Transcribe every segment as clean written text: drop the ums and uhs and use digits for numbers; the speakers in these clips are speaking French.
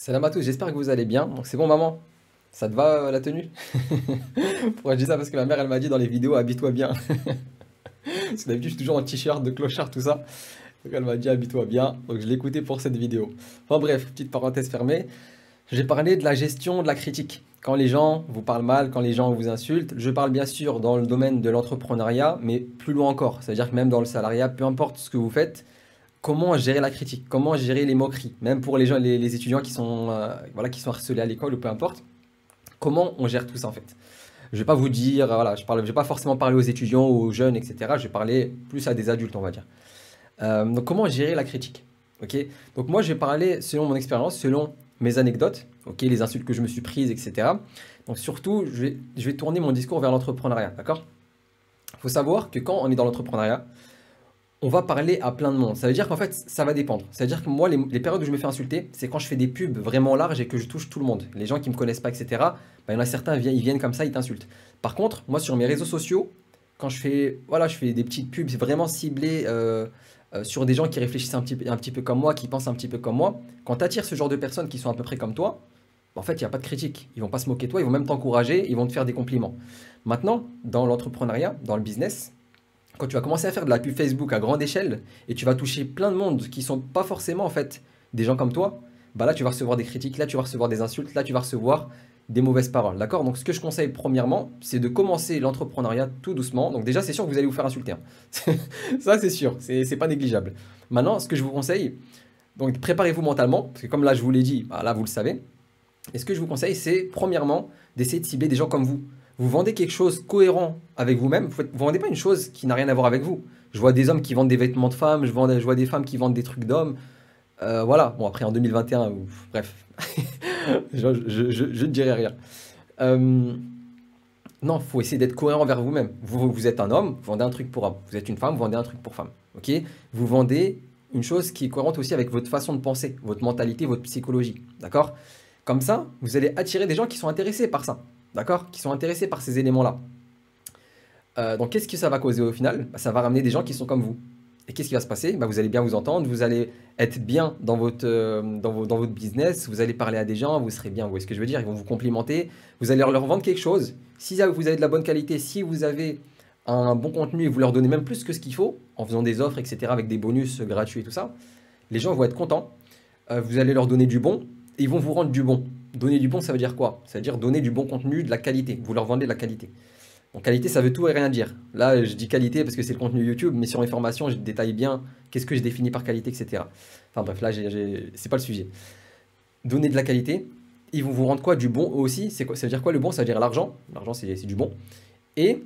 Salam à tous, j'espère que vous allez bien. Donc c'est bon maman, ça te va la tenue? Pourquoi je dis ça? Parce que ma mère elle m'a dit dans les vidéos habille-toi bien. Parce que d'habitude je suis toujours en t-shirt de clochard tout ça. Donc elle m'a dit habille-toi bien. Donc je l'ai écouté pour cette vidéo. Enfin bref, petite parenthèse fermée. J'ai parlé de la gestion de la critique. Quand les gens vous parlent mal, quand les gens vous insultent, je parle bien sûr dans le domaine de l'entrepreneuriat, mais plus loin encore. C'est-à-dire que même dans le salariat, peu importe ce que vous faites, comment gérer la critique, comment gérer les moqueries, même pour les gens, les étudiants qui sont, voilà, qui sont harcelés à l'école ou peu importe, comment on gère tout ça en fait. Je vais pas vous dire, voilà, je vais pas forcément parler aux étudiants, aux jeunes, etc. Je vais parler plus à des adultes, on va dire. Donc comment gérer la critique, ok? Donc moi je vais parler selon mon expérience, selon mes anecdotes, ok, les insultes que je me suis prises, etc. Donc surtout, je vais tourner mon discours vers l'entrepreneuriat, d'accord? Il faut savoir que quand on est dans l'entrepreneuriat, on va parler à plein de monde. Ça veut dire qu'en fait, ça va dépendre. Ça veut dire que moi, les périodes où je me fais insulter, c'est quand je fais des pubs vraiment larges et que je touche tout le monde. Les gens qui me connaissent pas, etc., bah, il y en a certains, ils viennent comme ça, ils t'insultent. Par contre, moi, sur mes réseaux sociaux, quand je fais, voilà, je fais des petites pubs vraiment ciblées sur des gens qui réfléchissent un petit peu comme moi, qui pensent un petit peu comme moi, quand tu attires ce genre de personnes qui sont à peu près comme toi, bah, en fait, il n'y a pas de critique. Ils vont pas se moquer de toi, ils vont même t'encourager, ils vont te faire des compliments. Maintenant, dans l'entrepreneuriat, dans le business, quand tu vas commencer à faire de la pub Facebook à grande échelle et tu vas toucher plein de monde qui sont pas forcément en fait des gens comme toi, bah là tu vas recevoir des critiques, là tu vas recevoir des insultes, là tu vas recevoir des mauvaises paroles. D'accord? Donc ce que je conseille premièrement, c'est de commencer l'entrepreneuriat tout doucement. Donc déjà c'est sûr que vous allez vous faire insulter, hein. Ça c'est sûr, c'est pas négligeable. Maintenant, ce que je vous conseille, donc préparez-vous mentalement, parce que comme là je vous l'ai dit, bah, là vous le savez. Et ce que je vous conseille, c'est premièrement d'essayer de cibler des gens comme vous. Vous vendez quelque chose cohérent avec vous-même. Vous ne vendez pas une chose qui n'a rien à voir avec vous. Je vois des hommes qui vendent des vêtements de femmes, je vois des femmes qui vendent des trucs d'hommes. Voilà, bon après en 2021, bref, je ne dirai rien. Euh, non, il faut essayer d'être cohérent vers vous-même. Vous êtes un homme, vous vendez un truc pour homme. Vous êtes une femme, vous vendez un truc pour femme. Ok? Vous vendez une chose qui est cohérente aussi avec votre façon de penser, votre mentalité, votre psychologie. D'accord? Comme ça, vous allez attirer des gens qui sont intéressés par ça. D'accord? Qui sont intéressés par ces éléments-là. Donc, qu'est-ce que ça va causer au final? Bah, ça va ramener des gens qui sont comme vous. Et qu'est-ce qui va se passer? Bah, vous allez bien vous entendre, vous allez être bien dans dans votre business, vous allez parler à des gens, vous serez bien. Vous voyez ce que je veux dire? Ils vont vous complimenter, vous allez leur vendre quelque chose. Si vous avez de la bonne qualité, si vous avez un bon contenu et vous leur donnez même plus que ce qu'il faut, en faisant des offres, etc., avec des bonus gratuits et tout ça, les gens vont être contents. Vous allez leur donner du bon et ils vont vous rendre du bon. Donner du bon, ça veut dire quoi? Ça veut dire donner du bon contenu, de la qualité. Vous leur vendez de la qualité. Donc qualité, ça veut tout et rien dire. Là, je dis qualité parce que c'est le contenu YouTube, mais sur mes formations, je détaille bien qu'est-ce que je définis par qualité, etc. Enfin bref, là, c'est pas le sujet. Donner de la qualité, ils vont vous rendre quoi? Du bon eux aussi. Ça veut dire quoi le bon? Ça veut dire l'argent. L'argent, c'est du bon. Et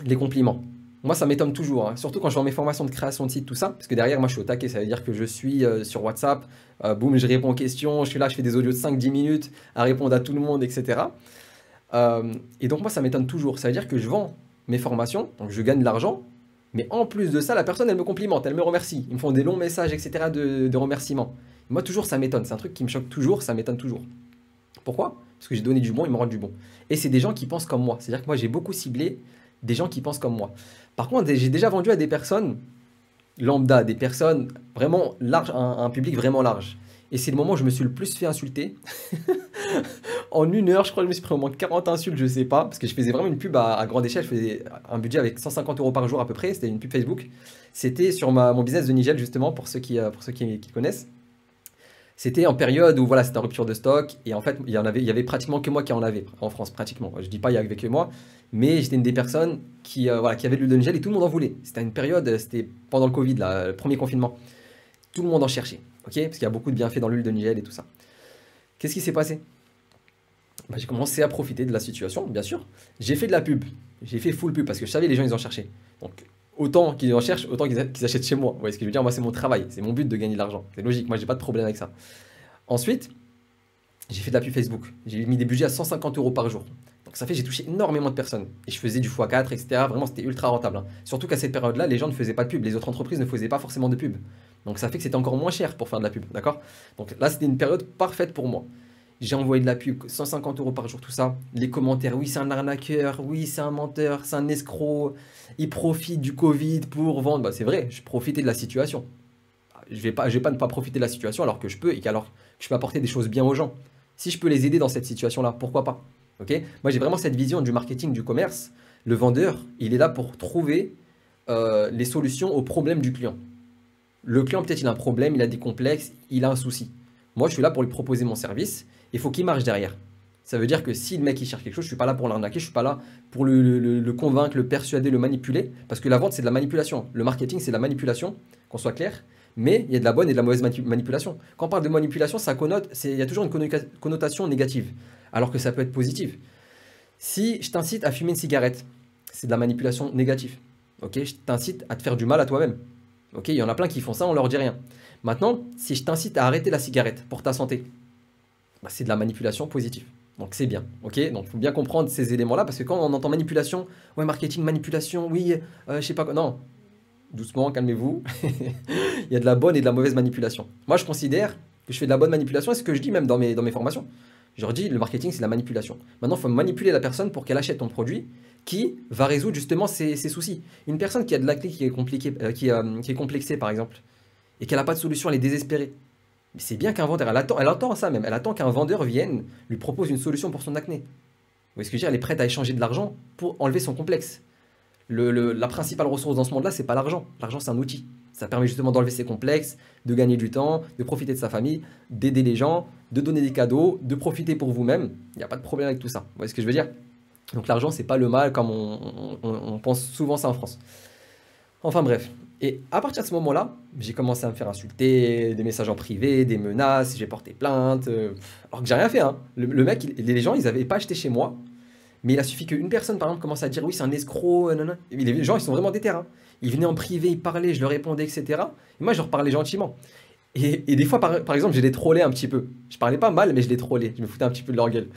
les compliments. Moi, ça m'étonne toujours, hein. Surtout quand je fais mes formations de création de site, tout ça, parce que derrière, moi, je suis au taquet. Ça veut dire que je suis sur WhatsApp, boum, je réponds aux questions, je suis là, je fais des audios de 5-10 minutes à répondre à tout le monde, etc. Et donc, moi, ça m'étonne toujours. Ça veut dire que je vends mes formations, donc je gagne de l'argent, mais en plus de ça, la personne, elle me complimente, elle me remercie. Ils me font des longs messages, etc., de remerciements. Moi, toujours, ça m'étonne. C'est un truc qui me choque toujours, ça m'étonne toujours. Pourquoi? Parce que j'ai donné du bon, ils me rendent du bon. Et c'est des gens qui pensent comme moi. C'est-à-dire que moi, j'ai beaucoup ciblé des gens qui pensent comme moi. Par contre, j'ai déjà vendu à des personnes lambda, des personnes vraiment larges, un public vraiment large. Et c'est le moment où je me suis le plus fait insulter. En une heure, je crois que je me suis pris au moins 40 insultes, je sais pas, parce que je faisais vraiment une pub à grande échelle. Je faisais un budget avec 150 euros par jour à peu près. C'était une pub Facebook. C'était sur mon business de Nigel, justement, pour ceux qui connaissent. C'était en période où voilà, c'était en rupture de stock et en fait, il y avait pratiquement que moi qui en avait en France, pratiquement. Je dis pas il y avait que moi, mais j'étais une des personnes voilà, qui avait de l'huile de Nigel et tout le monde en voulait. C'était une période, c'était pendant le Covid, là, le premier confinement. Tout le monde en cherchait, ok? Parce qu'il y a beaucoup de bienfaits dans l'huile de Nigel et tout ça. Qu'est-ce qui s'est passé? Bah, j'ai commencé à profiter de la situation, bien sûr. J'ai fait de la pub. J'ai fait full pub parce que je savais les gens ils en cherchaient. Donc autant qu'ils en cherchent, autant qu'ils achètent chez moi. Vous voyez ce que je veux dire? Moi c'est mon travail, c'est mon but de gagner de l'argent. C'est logique, moi j'ai pas de problème avec ça. Ensuite, j'ai fait de la pub Facebook. J'ai mis des budgets à 150 euros par jour. Donc ça fait j'ai touché énormément de personnes. Et je faisais du x4, etc. Vraiment c'était ultra rentable, hein. Surtout qu'à cette période-là, les gens ne faisaient pas de pub. Les autres entreprises ne faisaient pas forcément de pub. Donc ça fait que c'était encore moins cher pour faire de la pub, d'accord? Donc là c'était une période parfaite pour moi. J'ai envoyé de la pub, 150 euros par jour, tout ça. Les commentaires, oui, c'est un arnaqueur, oui, c'est un menteur, c'est un escroc, il profite du Covid pour vendre. Bah, c'est vrai, je profitais de la situation. Je vais pas ne pas profiter de la situation alors que je peux et alors je peux apporter des choses bien aux gens. Si je peux les aider dans cette situation-là, pourquoi pas? Ok. Moi, j'ai vraiment cette vision du marketing, du commerce. Le vendeur, il est là pour trouver les solutions aux problèmes du client. Le client, peut-être, il a un problème, il a des complexes, il a un souci. Moi, je suis là pour lui proposer mon service. Il faut qu'il marche derrière. Ça veut dire que si le mec il cherche quelque chose, je ne suis pas là pour l'arnaquer, je ne suis pas là pour le convaincre, le persuader, le manipuler. Parce que la vente, c'est de la manipulation. Le marketing, c'est de la manipulation, qu'on soit clair. Mais il y a de la bonne et de la mauvaise manipulation. Quand on parle de manipulation, il y a toujours une connotation négative, alors que ça peut être positif. Si je t'incite à fumer une cigarette, c'est de la manipulation négative. Ok, je t'incite à te faire du mal à toi-même. Ok, il y en a plein qui font ça, on leur dit rien. Maintenant, si je t'incite à arrêter la cigarette pour ta santé, bah, c'est de la manipulation positive. Donc c'est bien, ok? Donc il faut bien comprendre ces éléments-là, parce que quand on entend manipulation, ouais, marketing, manipulation, oui, je sais pas quoi. Non, doucement, calmez-vous. Il y a de la bonne et de la mauvaise manipulation. Moi, je considère que je fais de la bonne manipulation, et ce que je dis même dans mes formations. Je leur dis, le marketing, c'est de la manipulation. Maintenant, il faut manipuler la personne pour qu'elle achète ton produit qui va résoudre justement ses soucis. Une personne qui a de l'acné qui est compliquée, qui est complexée, par exemple, et qu'elle n'a pas de solution, elle est désespérée. Mais c'est bien qu'un vendeur, elle attend ça même, elle attend qu'un vendeur vienne, lui propose une solution pour son acné. Vous voyez ce que je veux dire? Elle est prête à échanger de l'argent pour enlever son complexe. La principale ressource dans ce monde-là, c'est pas l'argent. L'argent, c'est un outil. Ça permet justement d'enlever ses complexes, de gagner du temps, de profiter de sa famille, d'aider les gens, de donner des cadeaux, de profiter pour vous-même. Il n'y a pas de problème avec tout ça. Vous voyez ce que je veux dire? Donc l'argent, c'est pas le mal comme on pense souvent ça en France. Enfin bref. Et à partir de ce moment-là, j'ai commencé à me faire insulter, des messages en privé, des menaces, j'ai porté plainte, alors que j'ai rien fait, hein. Le mec, les gens, ils n'avaient pas acheté chez moi, mais il a suffi qu'une personne, par exemple, commence à dire oui, c'est un escroc, nanana. Et les gens, ils sont vraiment déter, hein. Ils venaient en privé, ils parlaient, je leur répondais, etc. Et moi, je leur parlais gentiment. Et des fois, par exemple, je les trollais un petit peu. Je parlais pas mal, mais je les trollais. Je me foutais un petit peu de leur gueule.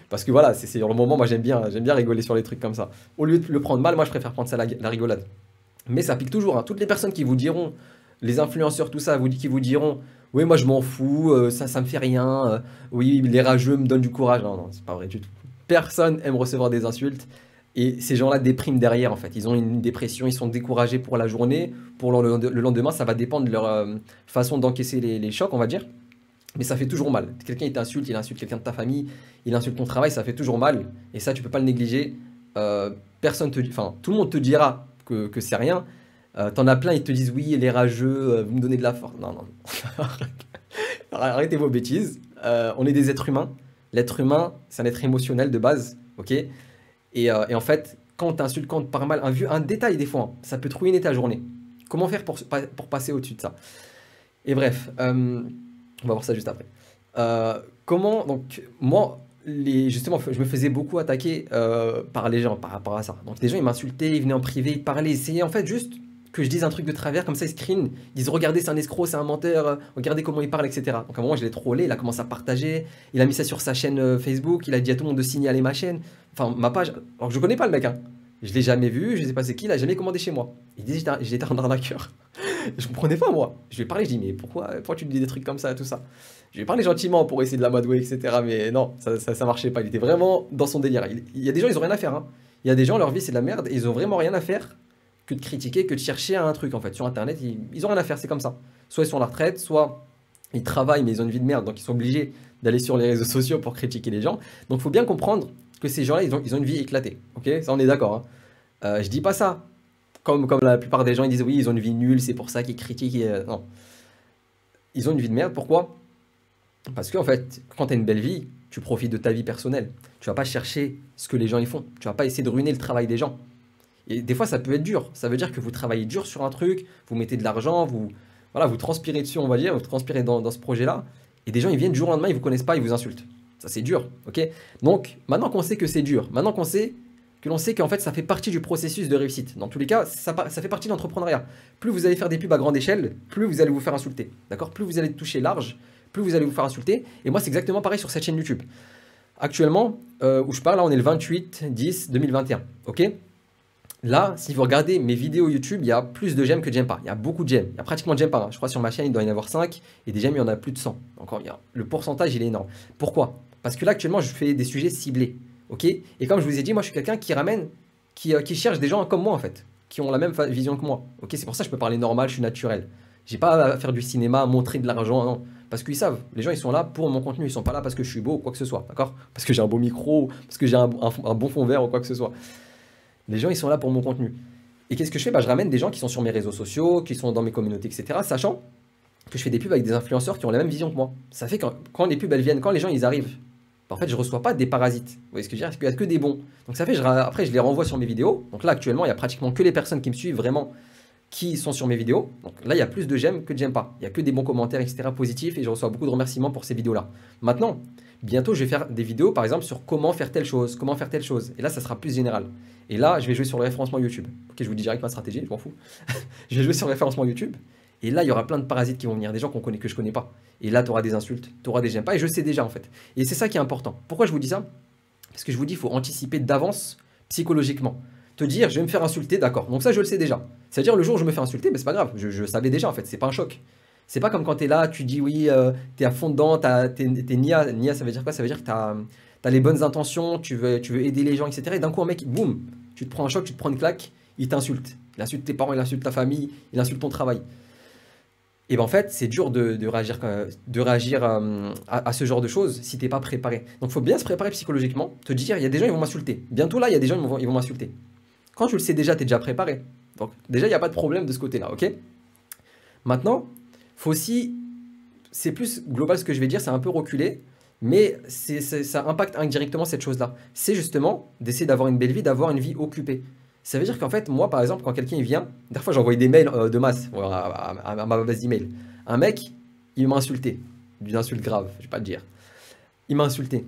Parce que voilà, c'est sur le moment, moi, j'aime bien rigoler sur les trucs comme ça. Au lieu de le prendre mal, moi, je préfère prendre ça la rigolade. Mais ça pique toujours, hein. Toutes les personnes qui vous diront, les influenceurs, tout ça, qui vous diront, oui, moi je m'en fous, ça me fait rien, oui, les rageux me donnent du courage. Non, non, c'est pas vrai du tout. Personne aime recevoir des insultes. Et ces gens-là dépriment derrière, en fait. Ils ont une dépression, ils sont découragés pour la journée, pour le lendemain, ça va dépendre de leur façon d'encaisser les chocs, on va dire. Mais ça fait toujours mal. Quelqu'un il t'insulte, il insulte quelqu'un de ta famille, il insulte ton travail, ça fait toujours mal. Et ça, tu peux pas le négliger. Tout le monde te dira que c'est rien. T'en as plein, ils te disent oui, les rageux, vous me donnez de la force. Non, non. Arrêtez vos bêtises. On est des êtres humains. L'être humain, c'est un être émotionnel de base, ok? Et en fait, quand on t'insulte, quand on te parle mal, un détail des fois, hein, ça peut te ruiner ta journée. Comment faire pour passer au-dessus de ça? Et bref, on va voir ça juste après. Donc, moi, justement, je me faisais beaucoup attaquer par les gens par rapport à ça. Donc, les gens, ils m'insultaient, ils venaient en privé, ils parlaient, ils essayaient en fait juste que je dise un truc de travers, comme ça, ils screenent, ils disent regardez, c'est un escroc, c'est un menteur, regardez comment il parle, etc. Donc, à un moment, je l'ai trollé, il a commencé à partager, il a mis ça sur sa chaîne Facebook, il a dit à tout le monde de signaler ma chaîne, enfin, ma page. Alors que je connais pas le mec, hein. Je l'ai jamais vu, je sais pas c'est qui, il a jamais commandé chez moi. Il dit j'étais un arnaqueur. Je comprenais pas, moi. Je lui ai parlé, je dis mais pourquoi tu me dis des trucs comme ça, tout ça? Je lui ai parlé gentiment pour essayer de l'amadouer, etc. Mais non, ça marchait pas. Il était vraiment dans son délire. Il y a des gens, ils ont rien à faire, hein. Il y a des gens, leur vie, c'est de la merde. Et ils ont vraiment rien à faire que de critiquer, que de chercher un truc, en fait. Sur Internet, ils ont rien à faire, c'est comme ça. Soit ils sont à la retraite, soit ils travaillent, mais ils ont une vie de merde. Donc ils sont obligés d'aller sur les réseaux sociaux pour critiquer les gens. Donc il faut bien comprendre que ces gens-là, ils ont une vie éclatée. Ok, ça, on est d'accord, hein. Je dis pas ça. Comme la plupart des gens, ils disent oui, ils ont une vie nulle, c'est pour ça qu'ils critiquent. Non. Ils ont une vie de merde, pourquoi? Parce qu'en fait, quand tu as une belle vie, tu profites de ta vie personnelle. Tu vas pas chercher ce que les gens y font. Tu vas pas essayer de ruiner le travail des gens. Et des fois, ça peut être dur. Ça veut dire que vous travaillez dur sur un truc, vous mettez de l'argent, vous transpirez dessus, on va dire, vous transpirez dans ce projet-là. Et des gens, ils viennent du jour au lendemain, ils vous connaissent pas, ils vous insultent. Ça, c'est dur, ok? Donc, maintenant qu'on sait que c'est dur, maintenant qu'on sait que l'on sait qu'en fait, ça fait partie du processus de réussite. Dans tous les cas, ça fait partie de l'entrepreneuriat. Plus vous allez faire des pubs à grande échelle, plus vous allez vous faire insulter. D'accord? Plus vous allez toucher large, plus vous allez vous faire insulter. Et moi, c'est exactement pareil sur cette chaîne YouTube. Actuellement, où je parle, là, on est le 28/10/2021. Ok? Là, si vous regardez mes vidéos YouTube, il y a plus de j'aime que de j'aime pas. Il y a beaucoup de j'aime. Il y a pratiquement de j'aime pas, hein. Je crois sur ma chaîne, il doit y en avoir 5. Et des j'aime, il y en a plus de 100. Encore, le pourcentage, il est énorme. Pourquoi? Parce que là, actuellement, je fais des sujets ciblés. Ok? Et comme je vous ai dit, moi, je suis quelqu'un qui cherche des gens comme moi, en fait. Qui ont la même vision que moi. Ok? C'est pour ça que je peux parler normal, je suis naturel. J'ai pas à faire du cinéma, à montrer de l'argent, non. Parce qu'ils savent, les gens ils sont là pour mon contenu, ils sont pas là parce que je suis beau ou quoi que ce soit, d'accord? Parce que j'ai un beau micro, parce que j'ai un bon fond vert ou quoi que ce soit. Les gens ils sont là pour mon contenu. Et qu'est-ce que je fais? Bah, je ramène des gens qui sont sur mes réseaux sociaux, qui sont dans mes communautés, etc. Sachant que je fais des pubs avec des influenceurs qui ont la même vision que moi. Ça fait que quand les pubs elles viennent, quand les gens ils arrivent, bah, en fait je reçois pas des parasites. Vous voyez ce que je veux dire? Parce qu'il y a que des bons. Donc ça fait, après je les renvoie sur mes vidéos. Donc là actuellement il y a pratiquement que les personnes qui me suivent vraiment qui sont sur mes vidéos. Donc là il y a plus de j'aime que de j'aime pas. Il y a que des bons commentaires, etc. positifs et je reçois beaucoup de remerciements pour ces vidéos-là. Maintenant, bientôt je vais faire des vidéos par exemple sur comment faire telle chose, comment faire telle chose. Et là ça sera plus général. Et là je vais jouer sur le référencement YouTube. Ok, je vous dis direct ma stratégie, je m'en fous. Je vais jouer sur le référencement YouTube. Et là, il y aura plein de parasites qui vont venir, des gens que je connais pas. Et là, tu auras des insultes, tu auras des j'aime pas, et je sais déjà en fait. Et c'est ça qui est important. Pourquoi je vous dis ça? Parce que je vous dis, il faut anticiper d'avance psychologiquement. Te dire, je vais me faire insulter, d'accord. Donc ça, je le sais déjà. C'est-à-dire, le jour où je me fais insulter, mais c'est pas grave, je savais déjà en fait, c'est pas un choc. C'est pas comme quand tu es là, tu dis oui, tu es à fond dedans, t'es nia. Nia, ça veut dire quoi? Ça veut dire que tu as les bonnes intentions, tu veux aider les gens, etc. Et d'un coup, un mec, boum, tu te prends un choc, tu te prends une claque, il t'insulte. Il insulte tes parents, il insulte ta famille, il insulte ton travail. Et ben en fait, c'est dur de réagir à ce genre de choses si t'es pas préparé. Donc il faut bien se préparer psychologiquement, te dire, il y a des gens, ils vont m'insulter. Bientôt là, il y a des gens, ils vont m'insulter. Quand tu le sais déjà, tu es déjà préparé. Donc déjà, il n'y a pas de problème de ce côté-là, ok? Maintenant, faut aussi, c'est plus global ce que je vais dire, c'est un peu reculé, mais ça impacte indirectement cette chose-là. C'est justement d'essayer d'avoir une belle vie, d'avoir une vie occupée. Ça veut dire qu'en fait, moi, par exemple, quand quelqu'un il vient, des fois j'envoie des mails de masse à ma base d'email. Un mec, il m'a insulté, d'une insulte grave, je vais pas te dire. Il m'a insulté.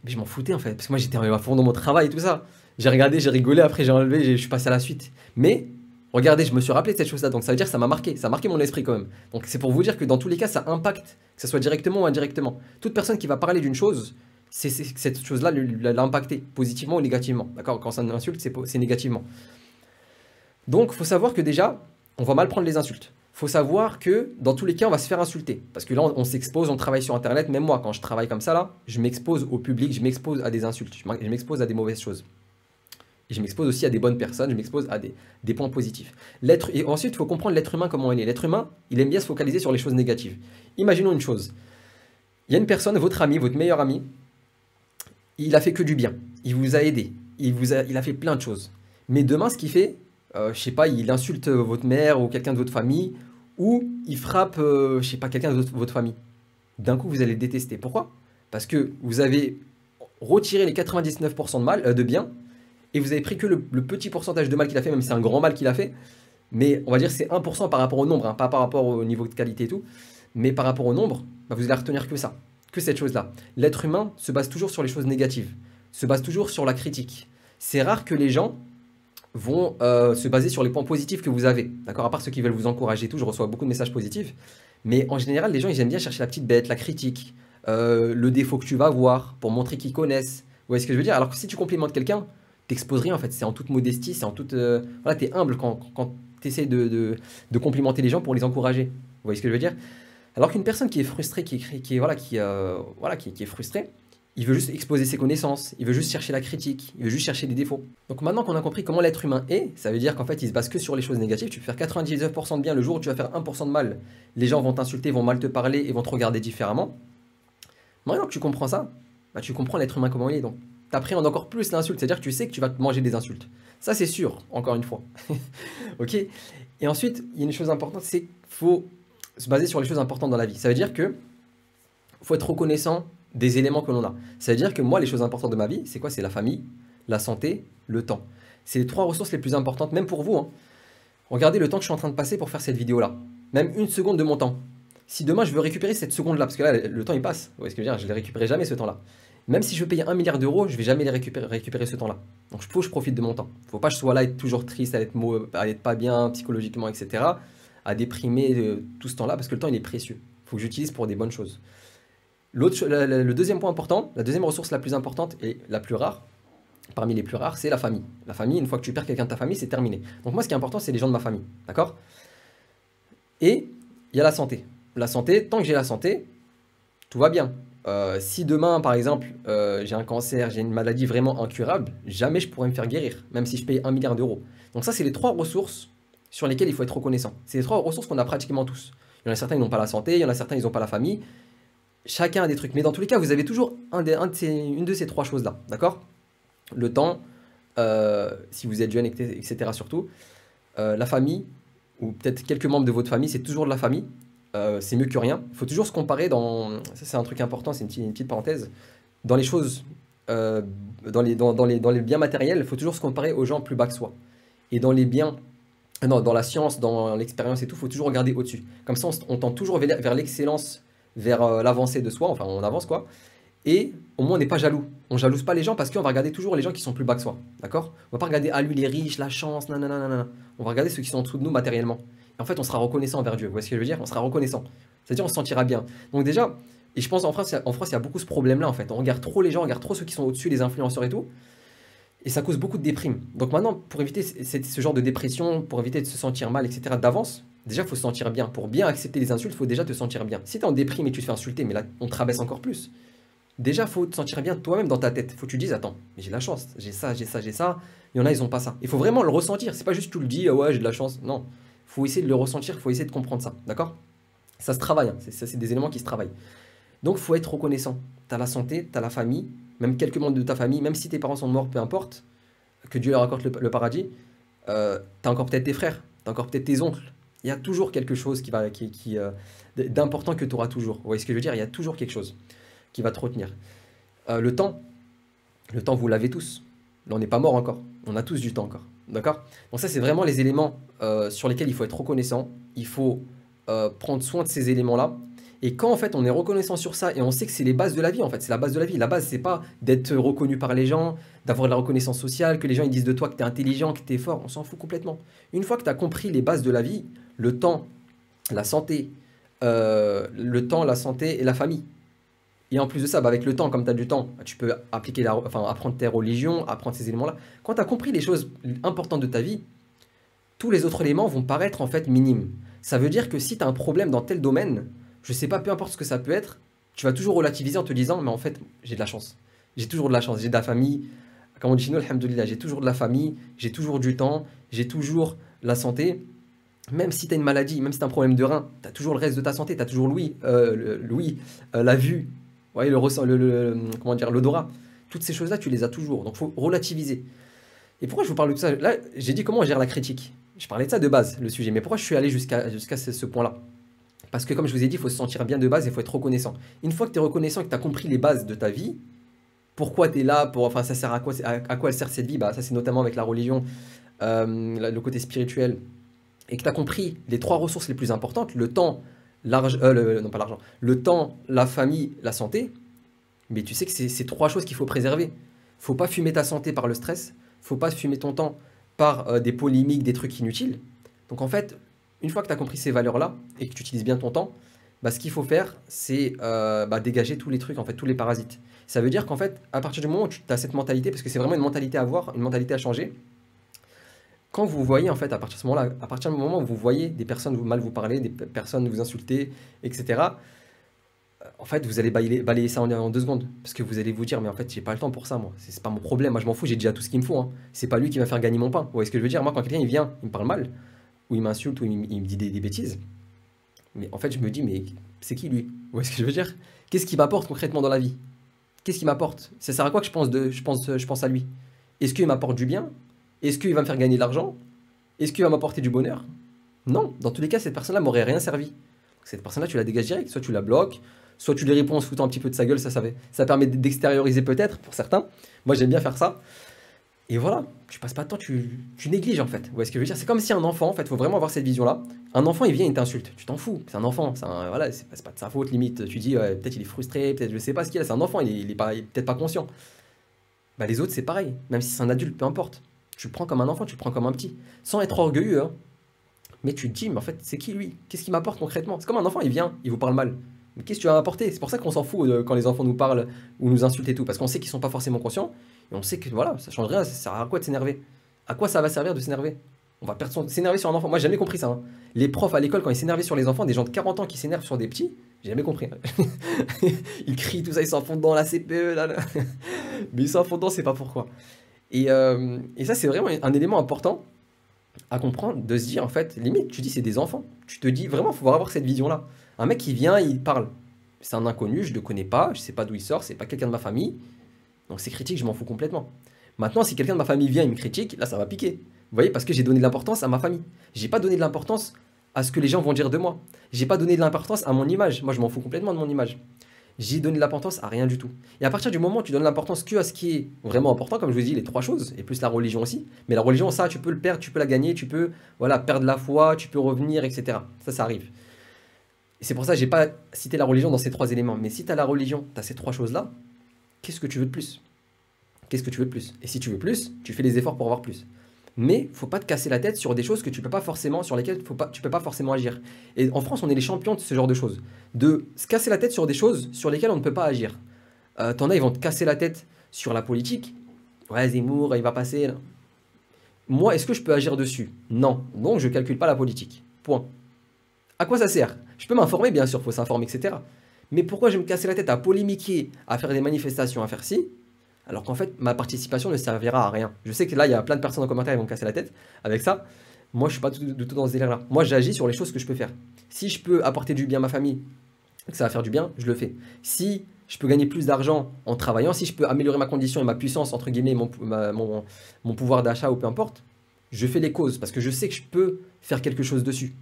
Mais je m'en foutais en fait, parce que moi j'étais à fond dans mon travail et tout ça. J'ai regardé, j'ai rigolé, après j'ai enlevé, je suis passé à la suite. Mais regardez, je me suis rappelé de cette chose-là, donc ça veut dire que ça a marqué mon esprit quand même. Donc c'est pour vous dire que dans tous les cas, ça impacte, que ce soit directement ou indirectement. Toute personne qui va parler d'une chose, cette chose-là l'a impacté, positivement ou négativement. D'accord? Quand ça insulte, c'est négativement. Donc, il faut savoir que déjà, on va mal prendre les insultes. Il faut savoir que dans tous les cas, on va se faire insulter. Parce que là, on s'expose, on travaille sur Internet. Même moi, quand je travaille comme ça, là, je m'expose au public, je m'expose à des insultes, je m'expose à des mauvaises choses. Et je m'expose aussi à des bonnes personnes, je m'expose à des points positifs. Et ensuite, il faut comprendre l'être humain, comment il est. L'être humain, il aime bien se focaliser sur les choses négatives. Imaginons une chose. Il y a une personne, votre ami, votre meilleur ami, il a fait que du bien. Il vous a aidé. Il a fait plein de choses. Mais demain, ce qu'il fait, je sais pas, il insulte votre mère ou quelqu'un de votre famille, ou il frappe, je sais pas, quelqu'un de votre famille. D'un coup, vous allez le détester. Pourquoi? Parce que vous avez retiré les 99% de bien, et vous avez pris que le petit pourcentage de mal qu'il a fait, même si c'est un grand mal qu'il a fait. Mais on va dire que c'est 1% par rapport au nombre, hein, pas par rapport au niveau de qualité et tout. Mais par rapport au nombre, bah, vous allez retenir que ça, que cette chose-là. L'être humain se base toujours sur les choses négatives, se base toujours sur la critique. C'est rare que les gens vont se baser sur les points positifs que vous avez. D'accord? À part ceux qui veulent vous encourager et tout, je reçois beaucoup de messages positifs. Mais en général, les gens, ils aiment bien chercher la petite bête, la critique, le défaut que tu vas avoir pour montrer qu'ils connaissent. Vous voyez ce que je veux dire? Alors que si tu complimentes quelqu'un, t'exposes rien en fait. C'est en toute modestie, c'est en toute. Voilà, t'es humble quand tu essaies de complimenter les gens pour les encourager. Vous voyez ce que je veux dire? Alors qu'une personne qui est frustrée, qui est frustrée, il veut juste exposer ses connaissances, il veut juste chercher la critique, il veut juste chercher des défauts. Donc maintenant qu'on a compris comment l'être humain est, ça veut dire qu'en fait il se base que sur les choses négatives. Tu peux faire 99% de bien, le jour où tu vas faire 1% de mal, les gens vont t'insulter, vont mal te parler et vont te regarder différemment. Maintenant que tu comprends ça, bah, tu comprends l'être humain comment il est. Donc tu appréhendes encore plus l'insulte, c'est-à-dire que tu sais que tu vas te manger des insultes. Ça c'est sûr, encore une fois. Ok? Et ensuite, il y a une chose importante, c'est qu'il faut se baser sur les choses importantes dans la vie. Ça veut dire que faut être reconnaissant des éléments que l'on a. Ça veut dire que moi, les choses importantes de ma vie, c'est quoi? C'est la famille, la santé, le temps. C'est les 3 ressources les plus importantes, même pour vous, hein. Regardez le temps que je suis en train de passer pour faire cette vidéo-là. Même 1 seconde de mon temps. Si demain, je veux récupérer cette seconde-là, parce que là, le temps, il passe. Vous voyez ce que je veux dire? Je ne les récupérerai jamais, ce temps-là. Même si je veux payer 1 milliard d'euros, je ne vais jamais récupérer ce temps-là. Donc, il faut que je profite de mon temps. Il ne faut pas que je sois là, être toujours triste, à être pas bien psychologiquement, etc. À déprimer tout ce temps-là, parce que le temps, il est précieux. Il faut que j'utilise pour des bonnes choses. Le deuxième point important, la deuxième ressource la plus importante et la plus rare, parmi les plus rares, c'est la famille. La famille, une fois que tu perds quelqu'un de ta famille, c'est terminé. Donc moi, ce qui est important, c'est les gens de ma famille, d'accord? Et il y a la santé. La santé, tant que j'ai la santé, tout va bien. Si demain, par exemple, j'ai un cancer, j'ai une maladie vraiment incurable, jamais je pourrais me faire guérir, même si je paye 1 milliard d'euros. Donc ça, c'est les 3 ressources sur lesquelles il faut être reconnaissant. C'est les trois ressources qu'on a pratiquement tous. Il y en a certains qui n'ont pas la santé, il y en a certains qui n'ont pas la famille. Chacun a des trucs. Mais dans tous les cas, vous avez toujours une de ces trois choses-là. D'accord? Le temps, si vous êtes jeune, etc. surtout. La famille, ou peut-être quelques membres de votre famille, c'est toujours de la famille. C'est mieux que rien. Il faut toujours se comparer dans... Ça, c'est un truc important, c'est une petite parenthèse. Dans les choses, dans les biens matériels, il faut toujours se comparer aux gens plus bas que soi. Et dans les biens... Non, dans la science, dans l'expérience et tout, il faut toujours regarder au-dessus. Comme ça, on tend toujours vers l'excellence, vers l'avancée de soi, enfin on avance quoi. Et au moins on n'est pas jaloux. On jalouse pas les gens parce qu'on va regarder toujours les gens qui sont plus bas que soi. D'accord? On va pas regarder, ah lui les riches, la chance, nanana, nanana. On va regarder ceux qui sont en dessous de nous matériellement. Et en fait, on sera reconnaissant envers Dieu. Vous voyez ce que je veux dire? On sera reconnaissant. C'est-à-dire on se sentira bien. Donc déjà, et je pense en France, il y a beaucoup ce problème-là en fait. On regarde trop les gens, on regarde trop ceux qui sont au-dessus, les influenceurs et tout. Et ça cause beaucoup de déprime. Donc maintenant, pour éviter ce genre de dépression, pour éviter de se sentir mal, etc., d'avance, déjà, il faut se sentir bien. Pour bien accepter les insultes, il faut déjà te sentir bien. Si tu es en déprime et tu te fais insulter, mais là, on te rabaisse encore plus. Déjà, il faut te sentir bien toi-même dans ta tête. Il faut que tu te dises, attends, mais j'ai de la chance, j'ai ça, j'ai ça, j'ai ça. Il y en a, ils n'ont pas ça. Il faut vraiment le ressentir. C'est pas juste que tu le dis, ah ouais, j'ai de la chance. Non, il faut essayer de le ressentir, il faut essayer de comprendre ça. D'accord? Ça se travaille, hein. C'est des éléments qui se travaillent. Donc, il faut être reconnaissant. Tu as la santé, tu as la famille, même quelques membres de ta famille, même si tes parents sont morts, peu importe, que Dieu leur accorde le paradis, tu as encore peut-être tes frères, tu as encore peut-être tes oncles. Il y a toujours quelque chose d'important que tu auras toujours. Vous voyez ce que je veux dire? Il y a toujours quelque chose qui va te retenir. Le temps, vous l'avez tous. Là, on n'est pas mort encore. On a tous du temps encore. D'accord? Donc ça, c'est vraiment les éléments sur lesquels il faut être reconnaissant. Il faut prendre soin de ces éléments-là. Et quand en fait on est reconnaissant sur ça et on sait que c'est les bases de la vie, en fait, c'est la base de la vie. La base, c'est pas d'être reconnu par les gens, d'avoir de la reconnaissance sociale, que les gens ils disent de toi que tu es intelligent, que tu es fort, on s'en fout complètement. Une fois que tu as compris les bases de la vie, le temps, la santé, la santé et la famille. Et en plus de ça, avec le temps, comme tu as du temps, tu peux apprendre tes religions, apprendre ces éléments-là. Quand tu as compris les choses importantes de ta vie, tous les autres éléments vont paraître en fait minimes. Ça veut dire que si tu as un problème dans tel domaine, je sais pas, peu importe ce que ça peut être, tu vas toujours relativiser en te disant, mais en fait, j'ai de la chance. J'ai toujours de la chance, j'ai de la famille. Comme on dit chez nous, alhamdoulilah, j'ai toujours de la famille, j'ai toujours du temps, j'ai toujours la santé. Même si tu as une maladie, même si tu as un problème de rein, tu as toujours le reste de ta santé, tu as toujours l'ouïe, la vue, ouais, comment dire, l'odorat. Toutes ces choses-là, tu les as toujours. Donc, il faut relativiser. Et pourquoi je vous parle de tout ça? Là, j'ai dit comment on gère la critique. Je parlais de ça de base, le sujet. Mais pourquoi je suis allé jusqu'à ce point-là? Parce que comme je vous ai dit, il faut se sentir bien de base et il faut être reconnaissant. Une fois que tu es reconnaissant et que tu as compris les bases de ta vie, pourquoi tu es là, enfin ça sert à quoi elle sert cette vie? Bah, ça c'est notamment avec la religion, le côté spirituel, et que tu as compris les trois ressources les plus importantes, le temps, non pas l'argent, le temps, la famille, la santé, mais tu sais que c'est ces trois choses qu'il faut préserver. Faut pas fumer ta santé par le stress, faut pas fumer ton temps par des polémiques, des trucs inutiles. Donc en fait, une fois que tu as compris ces valeurs-là et que tu utilises bien ton temps, bah, ce qu'il faut faire, c'est dégager tous les trucs, en fait, tous les parasites. Ça veut dire qu'en fait, à partir du moment où tu as cette mentalité, parce que c'est vraiment une mentalité à avoir, une mentalité à changer, quand vous voyez, en fait, à partir de ce moment-là, à partir du moment où vous voyez des personnes mal vous parler, des personnes vous insulter, etc., en fait, vous allez balayer ça en 2 secondes. Parce que vous allez vous dire, mais en fait, j'ai pas le temps pour ça, moi. C'est pas mon problème. Moi, je m'en fous, j'ai déjà tout ce qu'il me faut. Hein. C'est pas lui qui va faire gagner mon pain. Vous voyez ce que je veux dire? Moi, quand quelqu'un il vient, il me parle mal, ou il m'insulte, ou il me dit des bêtises, mais en fait, je me dis, mais c'est qui lui? Vous voyez ce que je veux dire? Qu'est-ce qu'il m'apporte concrètement dans la vie? Qu'est-ce qu'il m'apporte? Ça sert à quoi que je pense à lui? Est-ce qu'il m'apporte du bien? Est-ce qu'il va me faire gagner de l'argent? Est-ce qu'il va m'apporter du bonheur? Non. Dans tous les cas, cette personne-là m'aurait rien servi. Cette personne-là, tu la dégages direct. Soit tu la bloques, soit tu lui réponds en se foutant un petit peu de sa gueule. Ça permet d'extérioriser peut-être pour certains. Moi, j'aime bien faire ça. Et voilà, tu passes pas de temps, tu négliges en fait. Vous voyez ce que je veux dire? C'est comme si un enfant, en fait, il faut vraiment avoir cette vision-là. Un enfant, il vient, il t'insulte. Tu t'en fous. C'est un enfant. Voilà, c'est pas de sa faute, limite. Tu dis, peut-être il est frustré, peut-être je sais pas ce qu'il a. C'est un enfant, il est peut-être pas conscient. Bah, les autres, c'est pareil. Même si c'est un adulte, peu importe. Tu le prends comme un enfant, tu le prends comme un petit. Sans être orgueilleux, hein. Mais tu te dis, mais en fait, c'est qui lui? Qu'est-ce qu'il m'apporte concrètement? C'est comme un enfant, il vient, il vous parle mal. Mais qu'est-ce que tu vas m'apporter? C'est pour ça qu'on s'en fout quand les enfants nous parlent ou nous insultent et tout. Parce qu'on sait qu'ils sont pas forcément conscients. Et on sait que voilà, ça change rien, ça sert à quoi de s'énerver? À quoi ça va servir de s'énerver? On va s'énerver sur un enfant. Moi, j'ai jamais compris ça. Hein. Les profs à l'école, quand ils s'énervaient sur les enfants, des gens de 40 ans qui s'énervent sur des petits, j'ai jamais compris. Ils crient, tout ça, ils s'en font dans la CPE, là. Mais ils s'en font dans, c'est pas pourquoi. Et ça, c'est vraiment un élément important à comprendre, de se dire, en fait, limite, tu dis, c'est des enfants. Tu te dis, vraiment, il faut avoir cette vision-là. Un mec qui vient, il parle. C'est un inconnu, je ne le connais pas, je ne sais pas d'où il sort, c'est pas quelqu'un de ma famille. Donc c'est critique, je m'en fous complètement. Maintenant, si quelqu'un de ma famille vient et me critique, là, ça va piquer. Vous voyez, parce que j'ai donné de l'importance à ma famille. J'ai pas donné de l'importance à ce que les gens vont dire de moi. J'ai pas donné de l'importance à mon image. Moi, je m'en fous complètement de mon image. J'ai donné de l'importance à rien du tout. Et à partir du moment où tu donnes l'importance que à ce qui est vraiment important, comme je vous dis, les trois choses, et plus la religion aussi. Mais la religion, ça, tu peux le perdre, tu peux la gagner, tu peux voilà, perdre la foi, tu peux revenir, etc. Ça arrive. Et c'est pour ça que j'ai pas cité la religion dans ces trois éléments. Mais si tu as la religion, tu as ces trois choses-là, qu'est-ce que tu veux de plus? Qu'est-ce que tu veux de plus? Et si tu veux plus, tu fais les efforts pour avoir plus. Mais faut pas te casser la tête sur des choses que tu peux pas forcément, sur lesquelles tu peux pas forcément agir. Et en France, on est les champions de ce genre de choses. De se casser la tête sur des choses sur lesquelles on ne peut pas agir. T'en as, ils vont te casser la tête sur la politique. Ouais, Zemmour, il va passer. Là. Moi, est-ce que je peux agir dessus? Non. Donc, je calcule pas la politique. Point. À quoi ça sert? Je peux m'informer, bien sûr, faut s'informer, etc. Mais pourquoi je vais me casser la tête à polémiquer, à faire des manifestations, à faire ci, alors qu'en fait, ma participation ne servira à rien. Je sais que là, il y a plein de personnes en commentaire qui vont me casser la tête avec ça. Moi, je suis pas du tout dans ce délire-là. Moi, j'agis sur les choses que je peux faire. Si je peux apporter du bien à ma famille, que ça va faire du bien, je le fais. Si je peux gagner plus d'argent en travaillant, si je peux améliorer ma condition et ma puissance, entre guillemets, mon pouvoir d'achat ou peu importe, je fais les causes parce que je sais que je peux faire quelque chose dessus.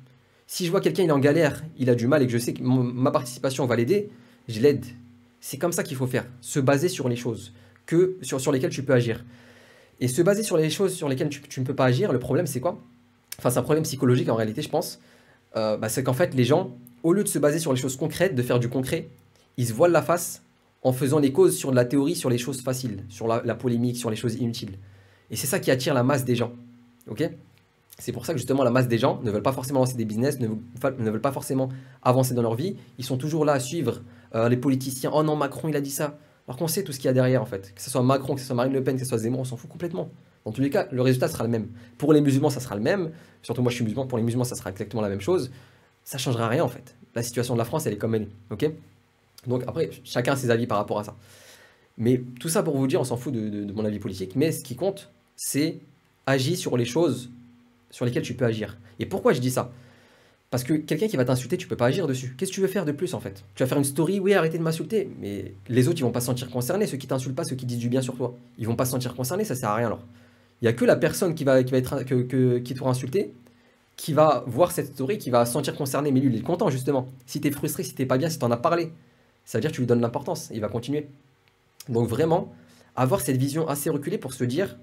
Si je vois quelqu'un, il est en galère, il a du mal et que je sais que ma participation va l'aider, je l'aide. C'est comme ça qu'il faut faire, se baser sur les choses sur lesquelles tu peux agir. Et se baser sur les choses sur lesquelles tu ne peux pas agir, le problème c'est quoi? Enfin, c'est un problème psychologique en réalité, je pense. C'est qu'en fait, les gens, au lieu de se baser sur les choses concrètes, de faire du concret, ils se voilent la face en faisant les causes sur de la théorie, sur les choses faciles, sur la polémique, sur les choses inutiles. Et c'est ça qui attire la masse des gens. Ok? C'est pour ça que justement la masse des gens ne veulent pas forcément lancer des business, ne veulent pas forcément avancer dans leur vie. Ils sont toujours là à suivre les politiciens. Oh non, Macron, il a dit ça. Alors qu'on sait tout ce qu'il y a derrière en fait. Que ce soit Macron, que ce soit Marine Le Pen, que ce soit Zemmour, on s'en fout complètement. Dans tous les cas, le résultat sera le même. Pour les musulmans, ça sera le même. Surtout moi, je suis musulman. Pour les musulmans, ça sera exactement la même chose. Ça changera rien en fait. La situation de la France, elle est comme elle est. Ok? Donc après, chacun a ses avis par rapport à ça. Mais tout ça pour vous dire, on s'en fout de mon avis politique. Mais ce qui compte, c'est agir sur les choses sur lesquelles tu peux agir. Et pourquoi je dis ça? Parce que quelqu'un qui va t'insulter, tu peux pas agir dessus. Qu'est-ce que tu veux faire de plus en fait? Tu vas faire une story, oui, arrêtez de m'insulter. Mais les autres, ils vont pas se sentir concernés. Ceux qui t'insultent pas, ceux qui disent du bien sur toi, ils vont pas se sentir concernés, ça sert à rien alors. Il y a que la personne qui va être, qui t'aura insulté, qui va voir cette story, qui va se sentir concerné. Mais lui, il est content justement. Si tu es frustré, si t'es pas bien, si t'en as parlé, ça veut dire que tu lui donnes l'importance. Il va continuer. Donc vraiment, avoir cette vision assez reculée pour se dire,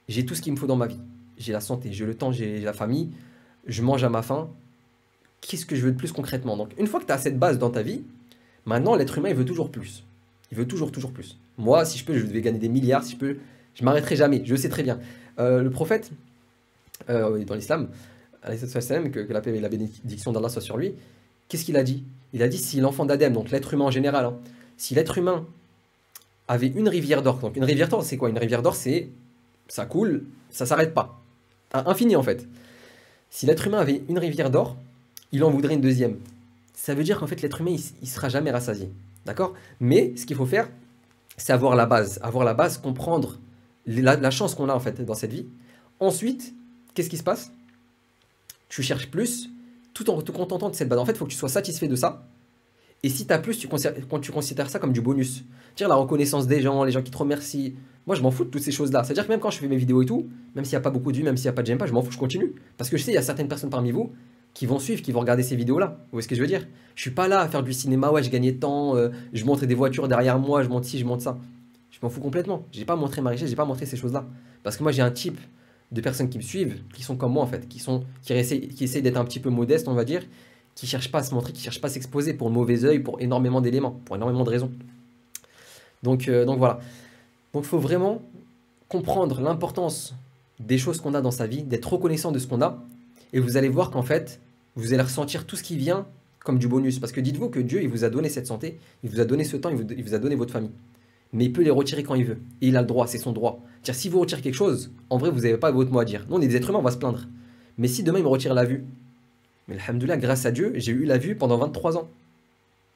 j'ai tout ce qu'il me faut dans ma vie. J'ai la santé, j'ai le temps, j'ai la famille, je mange à ma faim. Qu'est-ce que je veux de plus concrètement? Donc, une fois que tu as cette base dans ta vie, maintenant, l'être humain, il veut toujours plus. Il veut toujours plus. Moi, si je peux, je vais gagner des milliards. Si je peux, je m'arrêterai jamais. Je le sais très bien. Le prophète, dans l'islam, que la paix et la bénédiction d'Allah soit sur lui, qu'est-ce qu'il a dit? Il a dit si l'enfant d'Adam, donc l'être humain en général, hein, si l'être humain avait une rivière d'or, donc une rivière d'or, c'est quoi? Une rivière d'or, c'est ça coule, ça s'arrête pas. Infini en fait. Si l'être humain avait une rivière d'or, il en voudrait une deuxième. Ça veut dire qu'en fait, l'être humain, il ne sera jamais rassasié. D'accord? Mais ce qu'il faut faire, c'est avoir la base. Avoir la base, comprendre la chance qu'on a en fait dans cette vie. Ensuite, qu'est-ce qui se passe? Tu cherches plus, tout en te contentant de cette base. En fait, il faut que tu sois satisfait de ça. Et si tu as plus, tu considères ça comme du bonus. Dire la reconnaissance des gens, les gens qui te remercient. Moi, je m'en fous de toutes ces choses-là. C'est-à-dire que même quand je fais mes vidéos et tout, même s'il n'y a pas beaucoup de vues, même s'il n'y a pas de j'aime pas, je m'en fous, je continue. Parce que je sais, il y a certaines personnes parmi vous qui vont suivre, qui vont regarder ces vidéos-là. Vous voyez ce que je veux dire? Je suis pas là à faire du cinéma, ouais, je gagnais tant, je montre des voitures derrière moi, je monte ci, je monte ça. Je m'en fous complètement. J'ai pas montré ma richesse, j'ai pas montré ces choses-là. Parce que moi, j'ai un type de personnes qui me suivent, qui sont comme moi en fait, qui essayent d'être un petit peu modestes, on va dire, qui cherchent pas à se montrer, qui cherchent pas à s'exposer pour le mauvais œil, pour énormément d'éléments, pour énormément de raisons. Donc voilà. Donc il faut vraiment comprendre l'importance des choses qu'on a dans sa vie, d'être reconnaissant de ce qu'on a, et vous allez voir qu'en fait, vous allez ressentir tout ce qui vient comme du bonus. Parce que dites-vous que Dieu, il vous a donné cette santé, il vous a donné ce temps, il vous a donné votre famille. Mais il peut les retirer quand il veut. Et il a le droit, c'est son droit. C'est-à-dire, si vous retirez quelque chose, en vrai, vous n'avez pas votre mot à dire. Nous, on est des êtres humains, on va se plaindre. Mais si demain, il me retire la vue, mais alhamdoulilah, grâce à Dieu, j'ai eu la vue pendant 23 ans.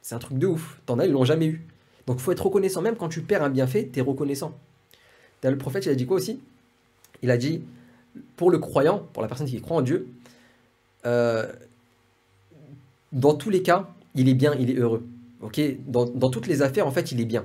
C'est un truc de ouf. T'en as, ils l'ont jamais eu. Donc, il faut être reconnaissant. Même quand tu perds un bienfait, tu es reconnaissant. Le prophète, il a dit quoi aussi? Il a dit pour le croyant, pour la personne qui croit en Dieu, euh, dans tous les cas, il est bien, il est heureux. Ok, dans toutes les affaires, en fait, il est bien.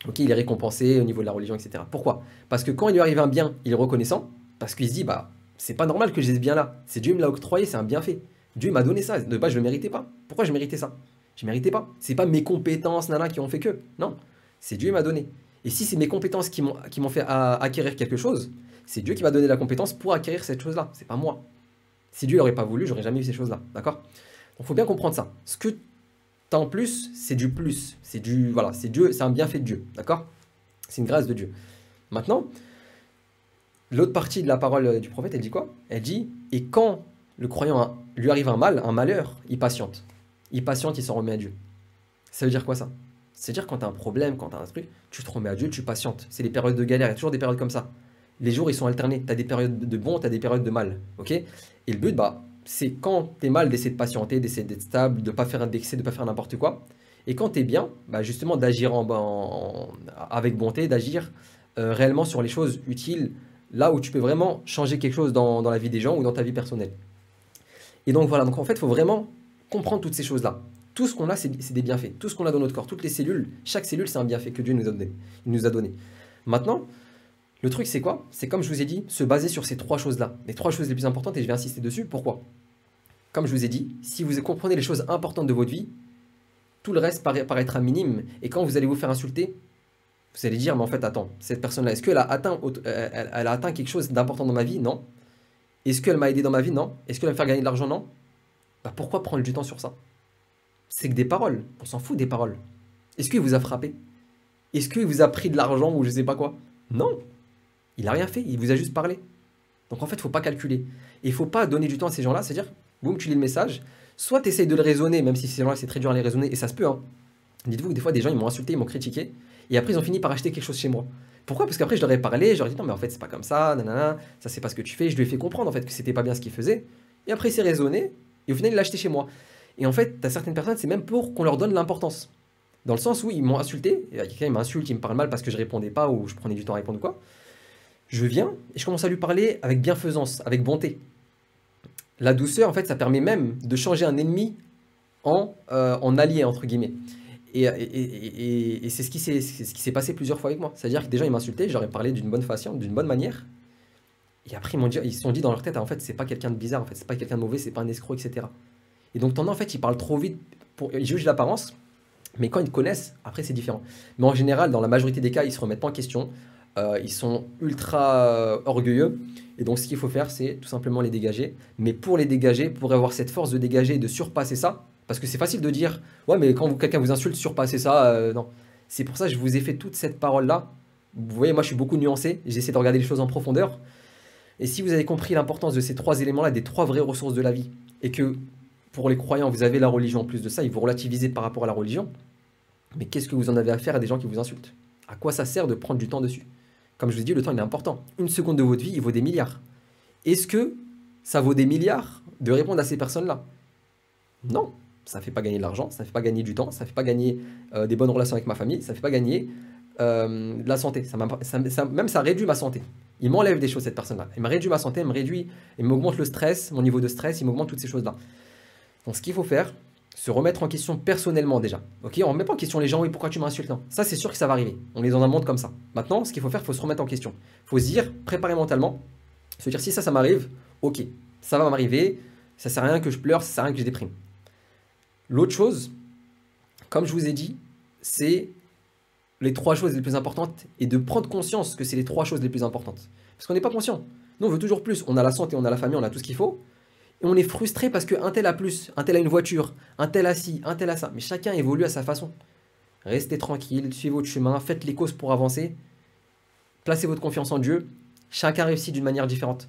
Ok, il est récompensé au niveau de la religion, etc. Pourquoi? Parce que quand il lui arrive un bien, il est reconnaissant, parce qu'il se dit, bah, c'est pas normal que j'ai ce bien-là. C'est Dieu me l'a octroyé, c'est un bienfait. Dieu m'a donné ça. De base, je le méritais pas. Pourquoi je méritais ça? Je méritais pas. C'est pas mes compétences, nana, qui ont fait que. Non, c'est Dieu qui m'a donné. Et si c'est mes compétences qui m'ont fait acquérir quelque chose, c'est Dieu qui m'a donné la compétence pour acquérir cette chose-là. C'est pas moi. Si Dieu n'aurait pas voulu, j'aurais jamais eu ces choses-là. D'accord? Donc, il faut bien comprendre ça. Ce que t'as en plus, c'est du plus. C'est du, voilà, c'est Dieu, c'est un bienfait de Dieu. D'accord? C'est une grâce de Dieu. Maintenant, l'autre partie de la parole du prophète, elle dit quoi? Elle dit, et quand le croyant lui arrive un mal, un malheur, il patiente. Il patiente, il s'en remet à Dieu. Ça veut dire quoi ça? C'est-à-dire quand tu as un problème, quand tu as un truc, tu te remets à Dieu, tu patientes. C'est les périodes de galère, il y a toujours des périodes comme ça. Les jours, ils sont alternés. Tu as des périodes de bon, tu as des périodes de mal. Ok? Et le but, bah, c'est quand tu es mal d'essayer de patienter, d'essayer d'être stable, de ne pas faire un d'excès, de ne pas faire n'importe quoi. Et quand tu es bien, bah, justement, d'agir avec bonté, d'agir réellement sur les choses utiles, là où tu peux vraiment changer quelque chose dans la vie des gens ou dans ta vie personnelle. Et donc voilà, donc en fait, il faut vraiment comprendre toutes ces choses-là. Tout ce qu'on a, c'est des bienfaits. Tout ce qu'on a dans notre corps, toutes les cellules, chaque cellule, c'est un bienfait que Dieu nous a donné. Il nous a donné. Maintenant, le truc, c'est quoi? C'est comme je vous ai dit, se baser sur ces trois choses-là. Les trois choses les plus importantes, et je vais insister dessus. Pourquoi? Comme je vous ai dit, si vous comprenez les choses importantes de votre vie, tout le reste paraîtra minime. Et quand vous allez vous faire insulter, vous allez dire, mais en fait, attends, cette personne-là, est-ce qu'elle a atteint, elle a atteint quelque chose d'important dans ma vie? Non. Est-ce qu'elle m'a aidé dans ma vie? Non. Est-ce qu'elle va me faire gagner de l'argent? Non. Bah, pourquoi prendre du temps sur ça? C'est que des paroles. On s'en fout des paroles. Est-ce qu'il vous a frappé? Est-ce qu'il vous a pris de l'argent ou je sais pas quoi? Non. Il a rien fait. Il vous a juste parlé. Donc en fait, il ne faut pas calculer. Et il ne faut pas donner du temps à ces gens-là. C'est-à-dire, boum, tu lis le message. Soit tu essayes de le raisonner, même si ces gens-là, c'est très dur à les raisonner. Et ça se peut. Hein. Dites-vous que des fois, des gens, ils m'ont insulté, ils m'ont critiqué. Et après, ils ont fini par acheter quelque chose chez moi. Pourquoi? Parce qu'après, je leur ai parlé. Je leur ai dit, non, mais en fait, c'est pas comme ça. Nanana, ça, c'est pas ce que tu fais. Je lui ai fait comprendre en fait que c'était pas bien ce qu'il faisait. Et après, il s'est raisonné. Et au final, il l'a acheté chez moi. Et en fait, tu as certaines personnes, c'est même pour qu'on leur donne l'importance. Dans le sens où ils m'ont insulté, quelqu'un il m'insulte, il me parle mal parce que je répondais pas ou je prenais du temps à répondre ou quoi. Je viens et je commence à lui parler avec bienfaisance, avec bonté. La douceur, en fait, ça permet même de changer un ennemi en allié, entre guillemets. Et c'est ce qui s'est passé plusieurs fois avec moi. C'est-à-dire que des gens, ils m'insultaient, j'aurais parlé d'une bonne façon, d'une bonne manière. Et après, ils se sont dit dans leur tête, en fait, c'est pas quelqu'un de bizarre, en fait, c'est pas quelqu'un de mauvais, c'est pas un escroc, etc. Et donc, t'en as, en fait, ils parlent trop vite, ils jugent l'apparence, mais quand ils te connaissent, après, c'est différent. Mais en général, dans la majorité des cas, ils se remettent pas en question, ils sont ultra orgueilleux, et donc, ce qu'il faut faire, c'est tout simplement les dégager. Mais pour les dégager, pour avoir cette force de dégager et de surpasser ça, parce que c'est facile de dire, ouais, mais quand quelqu'un vous insulte, surpasser ça, non. C'est pour ça que je vous ai fait toute cette parole-là. Vous voyez, moi, je suis beaucoup nuancé, j'essaie de regarder les choses en profondeur. Et si vous avez compris l'importance de ces trois éléments-là, des trois vraies ressources de la vie, et que pour les croyants, vous avez la religion en plus de ça, ils vous relativisez par rapport à la religion, mais qu'est-ce que vous en avez à faire à des gens qui vous insultent? À quoi ça sert de prendre du temps dessus? Comme je vous ai dit, le temps il est important. Une seconde de votre vie, il vaut des milliards. Est-ce que ça vaut des milliards de répondre à ces personnes-là? Non, ça ne fait pas gagner de l'argent, ça ne fait pas gagner du temps, ça ne fait pas gagner des bonnes relations avec ma famille, ça ne fait pas gagner de la santé. Même ça réduit ma santé. Il m'enlève des choses, cette personne-là. Il m'a réduit ma santé, il m'augmente le stress, mon niveau de stress, il m'augmente toutes ces choses-là. Donc ce qu'il faut faire, se remettre en question personnellement déjà. Ok, on ne remet pas en question les gens, oui, pourquoi tu m'insultes? Non, ça c'est sûr que ça va arriver. On est dans un monde comme ça. Maintenant, ce qu'il faut faire, il faut se remettre en question. Il faut se dire, préparer mentalement, se dire si ça m'arrive, ok, ça va m'arriver, ça sert à rien que je pleure, ça sert à rien que je déprime. L'autre chose, comme je vous ai dit, c'est les trois choses les plus importantes et de prendre conscience que c'est les trois choses les plus importantes. Parce qu'on n'est pas conscient. Nous, on veut toujours plus. On a la santé, on a la famille, on a tout ce qu'il faut. Et on est frustré parce qu'un tel a plus, un tel a une voiture, un tel a ci, un tel a ça. Mais chacun évolue à sa façon. Restez tranquille, suivez votre chemin, faites les causes pour avancer. Placez votre confiance en Dieu. Chacun réussit d'une manière différente.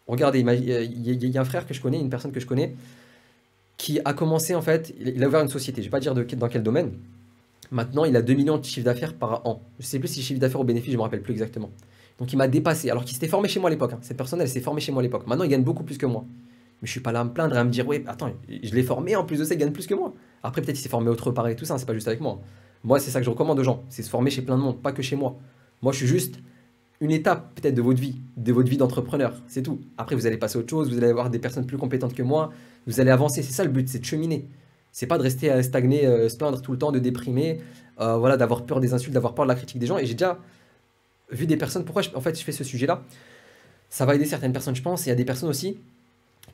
Regardez, il y a un frère que je connais, une personne que je connais, qui a commencé en fait, il a ouvert une société, je ne vais pas dire dans quel domaine. Maintenant, il a 2 millions de chiffre d'affaires par an. Je ne sais plus si chiffre d'affaires ou bénéfice, je ne me rappelle plus exactement. Donc il m'a dépassé, alors qu'il s'était formé chez moi à l'époque. Hein. Cette personne, elle s'est formée chez moi à l'époque. Maintenant, il gagne beaucoup plus que moi. Mais je suis pas là à me plaindre et à me dire, ouais, attends, je l'ai formé, en plus de ça, il gagne plus que moi. Après, peut-être qu'il s'est formé autre part et tout ça, c'est pas juste avec moi. Moi, c'est ça que je recommande aux gens, c'est se former chez plein de monde, pas que chez moi. Moi, je suis juste une étape peut-être de votre vie d'entrepreneur, c'est tout. Après, vous allez passer à autre chose, vous allez avoir des personnes plus compétentes que moi, vous allez avancer, c'est ça le but, c'est de cheminer. C'est pas de rester à stagner, se plaindre tout le temps, de déprimer, voilà, d'avoir peur des insultes, d'avoir peur de la critique des gens. Et j'ai déjà vu des personnes, pourquoi en fait je fais ce sujet-là, ça va aider certaines personnes, je pense. Et il y a des personnes aussi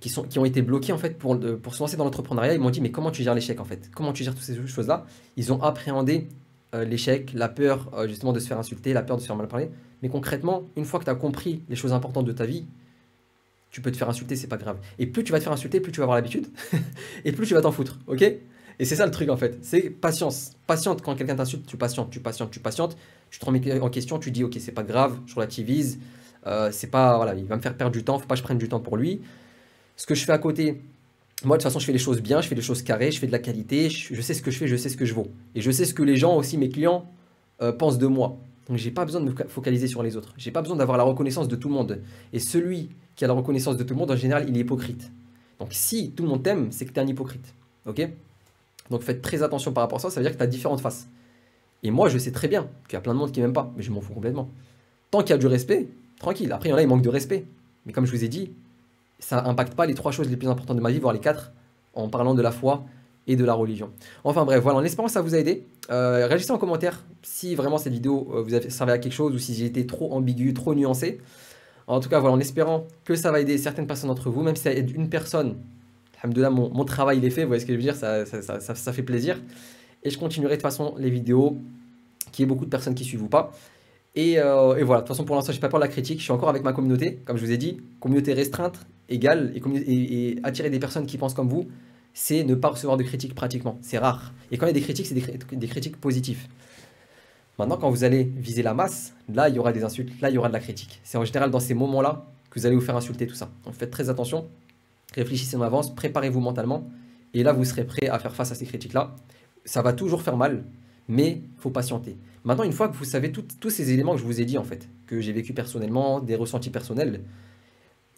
qui ont été bloquées en fait pour se lancer dans l'entrepreneuriat. Ils m'ont dit, mais comment tu gères l'échec en fait? Comment tu gères toutes ces choses-là? Ils ont appréhendé l'échec, la peur justement de se faire insulter, la peur de se faire mal parler. Mais concrètement, une fois que tu as compris les choses importantes de ta vie, tu peux te faire insulter, c'est pas grave. Et plus tu vas te faire insulter, plus tu vas avoir l'habitude, et plus tu vas t'en foutre, ok? Et c'est ça le truc en fait, c'est patience. Patiente, quand quelqu'un t'insulte, tu patientes, tu patientes, tu patientes, tu te remets en question, tu dis ok, c'est pas grave, je relativise, c'est pas, voilà, il va me faire perdre du temps, faut pas que je prenne du temps pour lui. Ce que je fais à côté, moi de toute façon je fais les choses bien, je fais les choses carrées, je fais de la qualité, je sais ce que je fais, je sais ce que je vaux. Et je sais ce que les gens aussi, mes clients, pensent de moi. Donc j'ai pas besoin de me focaliser sur les autres, j'ai pas besoin d'avoir la reconnaissance de tout le monde. Et celui qui a la reconnaissance de tout le monde, en général, il est hypocrite. Donc si tout le monde t'aime, c'est que tu es un hypocrite, ok? Donc faites très attention par rapport à ça, ça veut dire que tu as différentes faces. Et moi, je sais très bien qu'il y a plein de monde qui m'aime pas, mais je m'en fous complètement. Tant qu'il y a du respect, tranquille. Après, il y en a, ils manquent de respect. Mais comme je vous ai dit, ça n'impacte pas les 3 choses les plus importantes de ma vie, voire les 4, en parlant de la foi et de la religion. Enfin bref, voilà, en espérant que ça vous a aidé. Réagissez en commentaire si vraiment cette vidéo vous a servi à quelque chose ou si j'ai été trop ambigu, trop nuancé. En tout cas, voilà, en espérant que ça va aider certaines personnes d'entre vous, même si ça aide une personne, alhamdoulilah, mon travail il est fait, vous voyez ce que je veux dire, ça fait plaisir. Et je continuerai de toute façon les vidéos, qu'il y ait beaucoup de personnes qui suivent ou pas. Et voilà, de toute façon pour l'instant, je n'ai pas peur de la critique, je suis encore avec ma communauté, comme je vous ai dit, communauté restreinte, égale, et attirer des personnes qui pensent comme vous, c'est ne pas recevoir de critiques pratiquement, c'est rare. Et quand il y a des critiques, c'est des critiques positives. Maintenant, quand vous allez viser la masse, là, il y aura des insultes, là, il y aura de la critique. C'est en général dans ces moments-là que vous allez vous faire insulter, tout ça. Donc faites très attention, réfléchissez en avance, préparez-vous mentalement, et là, vous serez prêt à faire face à ces critiques-là. Ça va toujours faire mal, mais il faut patienter. Maintenant, une fois que vous savez tous ces éléments que je vous ai dit, en fait, que j'ai vécu personnellement, des ressentis personnels,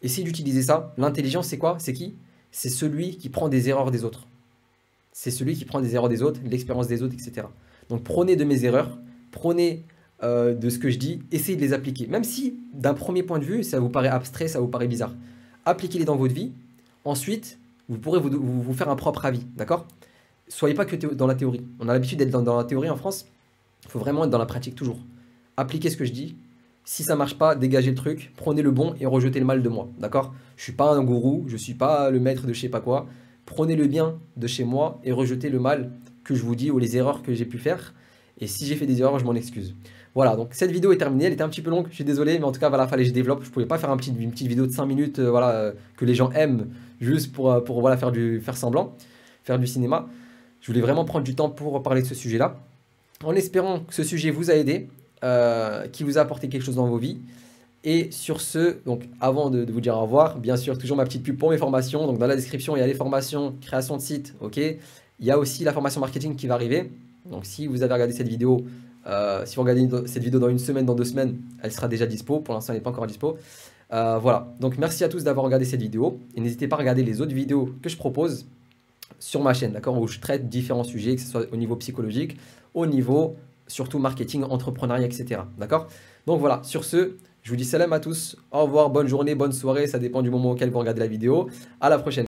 essayez d'utiliser ça. L'intelligence, c'est quoi? C'est qui? C'est celui qui prend des erreurs des autres. C'est celui qui prend des erreurs des autres, l'expérience des autres, etc. Donc prenez de mes erreurs, prenez de ce que je dis, essayez de les appliquer. Même si, d'un premier point de vue, ça vous paraît abstrait, ça vous paraît bizarre. Appliquez-les dans votre vie. Ensuite, vous pourrez vous faire un propre avis, d'accord? Soyez pas que dans la théorie. On a l'habitude d'être dans la théorie en France. Il faut vraiment être dans la pratique toujours. Appliquez ce que je dis. Si ça marche pas, dégagez le truc, prenez le bon et rejetez le mal de moi, d'accord? Je suis pas un gourou, je suis pas le maître de je sais pas quoi. Prenez le bien de chez moi et rejetez le mal que je vous dis ou les erreurs que j'ai pu faire. Et si j'ai fait des erreurs, je m'en excuse. Voilà, donc cette vidéo est terminée, elle était un petit peu longue, je suis désolé, mais en tout cas, voilà, fallait que je développe. Je pouvais pas faire une petite vidéo de 5 minutes, voilà, que les gens aiment, juste pour voilà, faire semblant, faire du cinéma. Je voulais vraiment prendre du temps pour parler de ce sujet-là, en espérant que ce sujet vous a aidé, qui vous a apporté quelque chose dans vos vies. Et sur ce, donc avant de vous dire au revoir, bien sûr, toujours ma petite pub pour mes formations. Donc dans la description, il y a les formations création de site, ok. Il y a aussi la formation marketing qui va arriver. Donc si vous avez regardé cette vidéo, si vous regardez cette vidéo dans 1 semaine, dans 2 semaines, elle sera déjà dispo. Pour l'instant, elle n'est pas encore dispo. Voilà, donc merci à tous d'avoir regardé cette vidéo. Et n'hésitez pas à regarder les autres vidéos que je propose sur ma chaîne, d'accord, où je traite différents sujets, que ce soit au niveau psychologique, au niveau surtout marketing, entrepreneuriat, etc. D'accord? Donc voilà, sur ce, je vous dis salam à tous, au revoir, bonne journée, bonne soirée, ça dépend du moment auquel vous regardez la vidéo. À la prochaine.